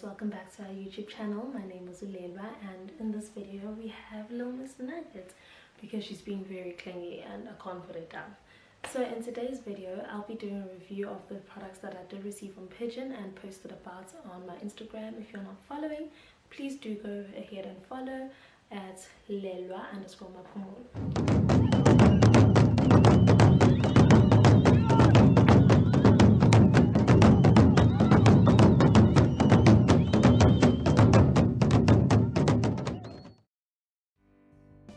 guys, welcome back to our YouTube channel. My name is Ulelwa, and in this video we have little Miss Nugget because she's being very clingy and I can't put it down. So in today's video I'll be doing a review of the products that I did receive from Pigeon and posted about on my Instagram. If you're not following, please do go ahead and follow at lelwa_mapumulo.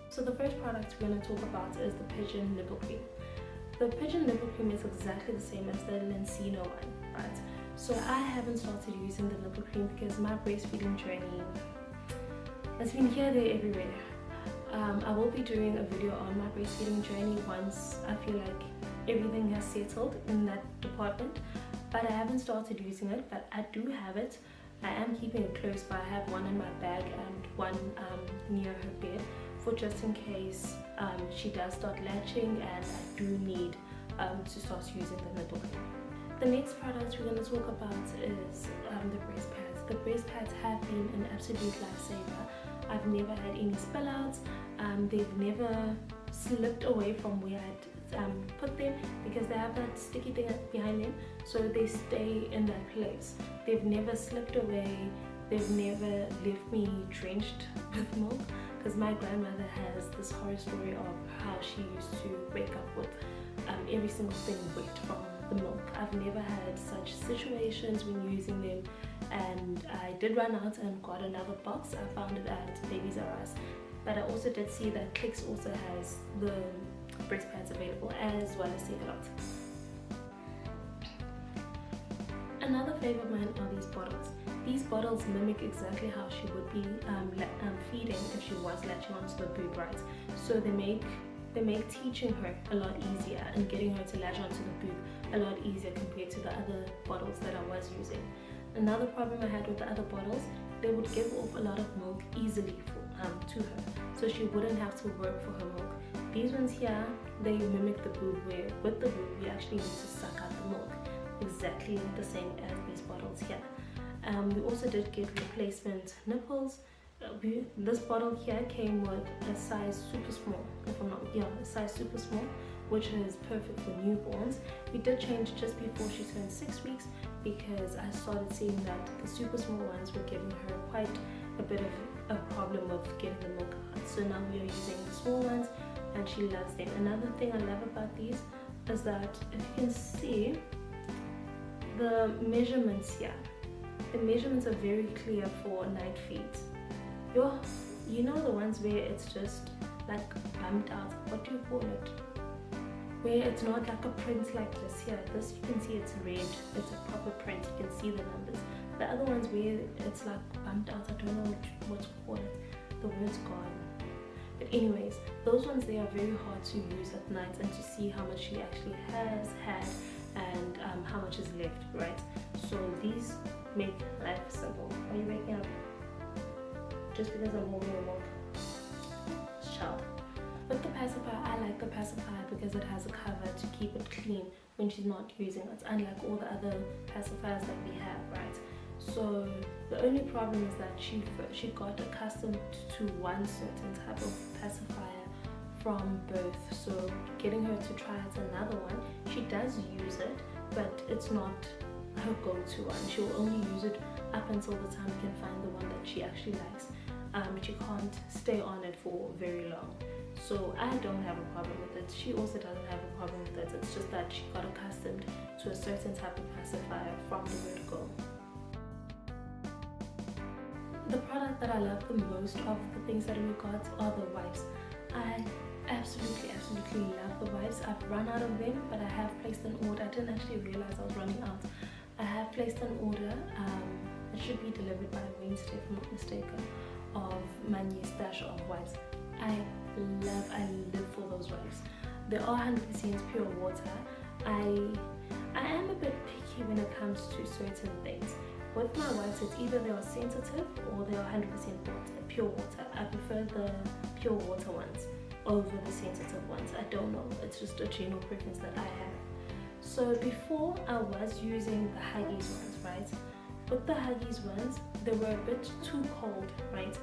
So the first product we're going to talk about is the Pigeon nipple cream. The Pigeon nipple cream is exactly the same as the Mosquito one, right? So I haven't started using the nipple cream because my breastfeeding journey has been here, there, everywhere. I will be doing a video on my breastfeeding journey once I feel like everything has settled in that department, but I haven't started using it. But I do have it. I am keeping it close by. I have one in my bag and one near her bed, for just in case she does start latching and I do need to start using the nipple cream. The next product we're going to talk about is the breast pads. The breast pads have been an absolute lifesaver. I've never had any spillouts. They've never slipped away from where I'd put them because they have that sticky thing behind them, so they stay in that place. They've never slipped away. They've never left me drenched with milk, because my grandmother has this horror story of how she used to wake up with every single thing wet from the milk. I've never had such situations when using them, and I did run out and got another box. I found it at Babies R Us, but I also did see that Clicks also has the breast pads available, as well as Take-A-Lot. Another favorite of mine are these bottles. These bottles mimic exactly how she would be feeding if she was latching onto the boob, right? So they make teaching her a lot easier and getting her to latch onto the boob a lot easier compared to the other bottles that I was using. Another problem I had with the other bottles, they would give off a lot of milk easily to her, so she wouldn't have to work for her milk. These ones here, they mimic the boob, where with the boob you actually need to suck out the milk, exactly the same as these bottles here. We also did get replacement nipples. This bottle here came with a size super small, a size super small, which is perfect for newborns. We did change just before she turned 6 weeks because I started seeing that the super small ones were giving her quite a bit of a problem with getting the milk out. So now we are using the small ones and she loves them. Another thing I love about these is that if you can see the measurements here, the measurements are very clear for night feeds. You know the ones where it's just like bumped out, what do you call it? Where it's not like a print like this here. This you can see it's red, it's a proper print, you can see the numbers. The other ones where it's like bumped out, I don't know what to call it. The word's gone. But anyways, those ones, they are very hard to use at night and to see how much she actually has had and how much is left, right? So these make life simple. Are you waking up? Just because I'm holding your milk? Child. With the pacifier, I like the pacifier because it has a cover to keep it clean when she's not using it, unlike all the other pacifiers that we have, right? So the only problem is that she got accustomed to one certain type of pacifier from birth. So getting her to try out another one, she does use it, but it's not her go-to one. She'll only use it up until the time we can find the one that she actually likes. She can't stay on it for very long. So I don't have a problem with it. She also doesn't have a problem with it. It's just that she got accustomed to a certain type of pacifier from the word go. The product that I love the most of the things that we got are the wipes. I absolutely love the wipes. I've run out of them, but I have placed an order. I didn't actually realize I was running out. I have placed an order. It should be delivered by Wednesday, if I'm not mistaken, of my new stash of wipes. I live for those wipes. They are 100% pure water. I am a bit picky when it comes to certain things. With my wipes, it's either they are sensitive or they are 100% pure water. I prefer the pure water ones over the sensitive ones. I don't know, it's just a general preference that I have. So before I was using the Huggies ones, right? with the Huggies ones, they were a bit too cold, right?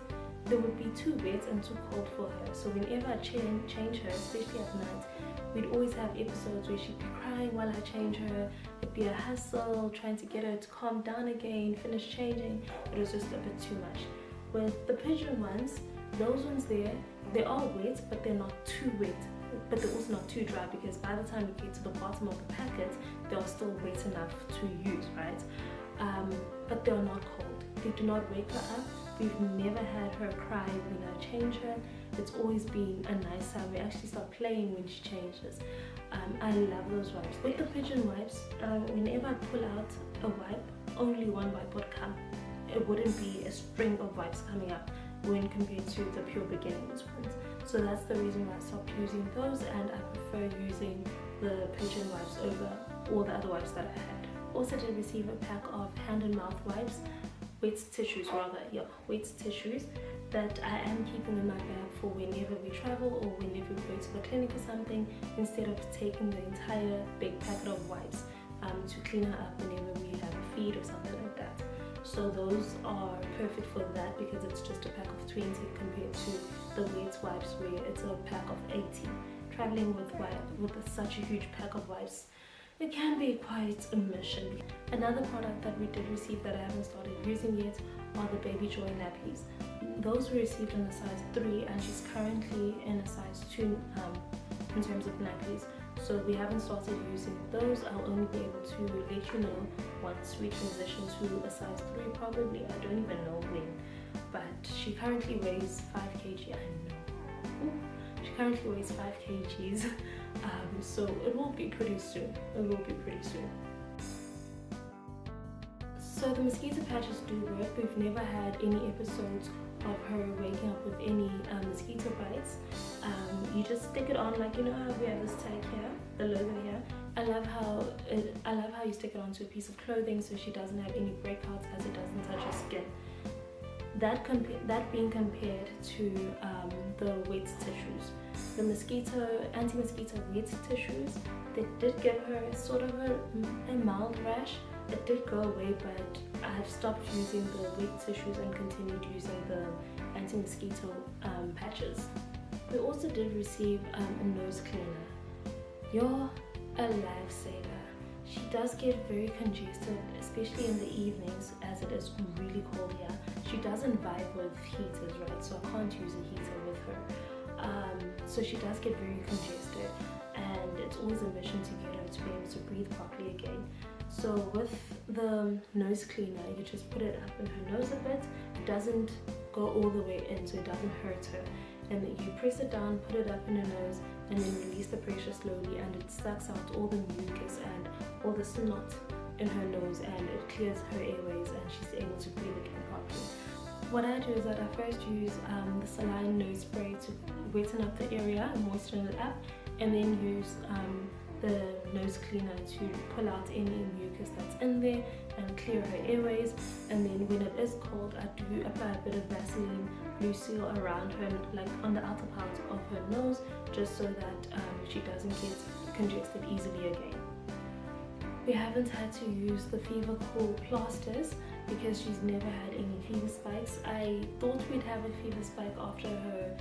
They would be too wet and too cold for her. So whenever I change her, especially at night, we'd always have episodes where she'd be crying while I change her. It'd be a hassle trying to get her to calm down again, finish changing. It was just a bit too much. With the Pigeon ones, those ones there, they are wet, but they're not too wet. But they're also not too dry, because by the time you get to the bottom of the packet, they are still wet enough to use, right? But they are not cold. They do not wake her up. We've never had her cry when I change her. It's always been a nice time. We actually start playing when she changes. I love those wipes. With the Pigeon Wipes, whenever I pull out a wipe, only one wipe would come. It wouldn't be a string of wipes coming up when compared to the pure beginnings ones. So that's the reason why I stopped using those, and I prefer using the Pigeon Wipes over all the other wipes that I had. Also did receive a pack of hand and mouth wipes, wet tissues that I am keeping in my bag for whenever we travel or whenever we go to the clinic or something, instead of taking the entire big packet of wipes to clean her up whenever we have a feed or something like that. So those are perfect for that, because it's just a pack of 20 compared to the wet wipes where it's a pack of 80. Traveling with such a huge pack of wipes, it can be quite a mission. Another product that we did receive that I haven't started using yet are the Baby Joy nappies. Those were received in a size 3, and she's currently in a size 2 in terms of nappies. So we haven't started using those. I'll only be able to let you know once we transition to a size 3 probably. I don't even know when. But she currently weighs 5 kg. I know. She currently weighs 5 kgs. So it will be pretty soon. So the mosquito patches do work. We've never had any episodes of her waking up with any mosquito bites. You just stick it on, like, you know how we have this tag here, the logo here. I love how you stick it onto a piece of clothing so she doesn't have any breakouts as it doesn't touch her skin. That being compared to the wet tissues. The anti-mosquito wet tissues, they did give her sort of a mild rash. It did go away, but I've stopped using the wet tissues and continued using the anti-mosquito patches. We also did receive a nose cleaner. You're a lifesaver. She does get very congested, especially in the evenings as it is really cold here. She doesn't vibe with heaters, right? So I can't use a heater with her. So she does get very congested, and it's always a mission to get her to be able to breathe properly again. So with the nose cleaner, you just put it up in her nose a bit. It doesn't go all the way in, so it doesn't hurt her. And then you press it down, put it up in her nose, and then release the pressure slowly, and it sucks out all the mucus and all the snot in her nose, and it clears her airways, and she's able to breathe again properly. What I do is that I first use the saline nose spray to wetten up the area and moisten it up, and then use the nose cleaner to pull out any mucus that's in there and clear her airways. And then when it is cold, I do apply a bit of Vaseline Blue Seal around her, like on the outer part of her nose, just so that she doesn't get congested easily again. We haven't had to use the Fever Cool plasters because she's never had any fever spikes. I thought we'd have a fever spike after her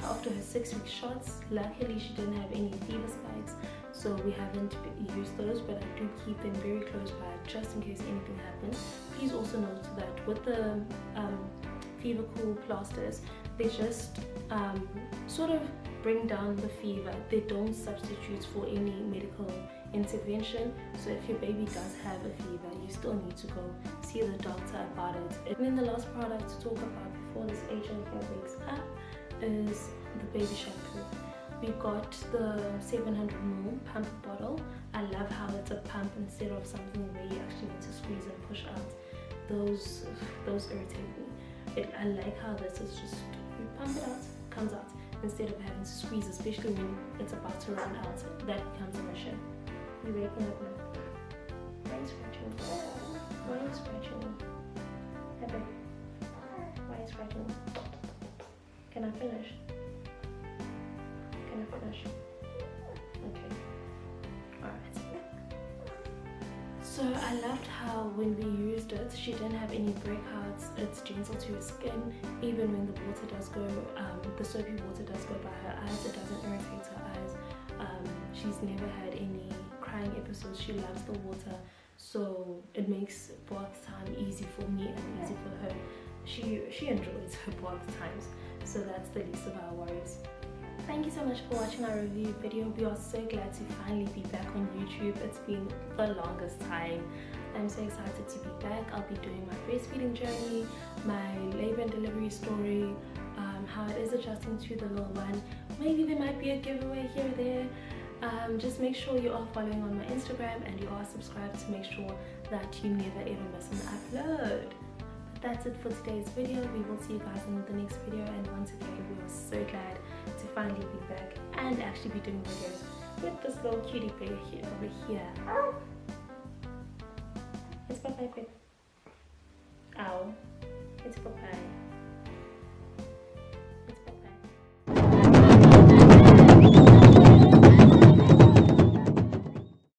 6-week shots. Luckily she didn't have any fever spikes, so we haven't used those, but I do keep them very close by just in case anything happens. Please also note that with the Fever Cool plasters, they just sort of bring down the fever. They don't substitute for any medical intervention. So if your baby does have a fever, you still need to go see the doctor about it. And then the last product to talk about before this agent here wakes up is the baby shampoo. We got the 700ml pump bottle. I love how it's a pump instead of something where you actually need to squeeze and push out. Those irritate me. I like how this is just, you pump it out, comes out, instead of having to squeeze, especially when it's about to run out. That becomes a mission. You're waking up now. Why are you scratching? Why are you scratching? Heather, why are you scratching? Can I finish? Can I finish? Okay. Alright. So I loved how when we used it, she didn't have any breakouts. It's gentle to her skin. Even when the water does go, the soapy water does go by her eyes, it doesn't irritate her eyes. She's never had any crying episodes. She loves the water, so it makes bath time easy for me and easy for her. She enjoys her bath times, so that's the least of our worries. Thank you so much for watching our review video. We are so glad to finally be back on YouTube. It's been the longest time. I'm so excited to be back. I'll be doing my breastfeeding journey, my labor and delivery story, how it is adjusting to the little one. Maybe there might be a giveaway here or there. Just make sure you are following on my Instagram and you are subscribed to make sure that you never ever miss an upload. But that's it for today's video. We will see you guys in the next video, and once again we are so glad to finally be back and actually be doing videos with this little cutie bear here over here. It's Papa. Ow. It's Papa.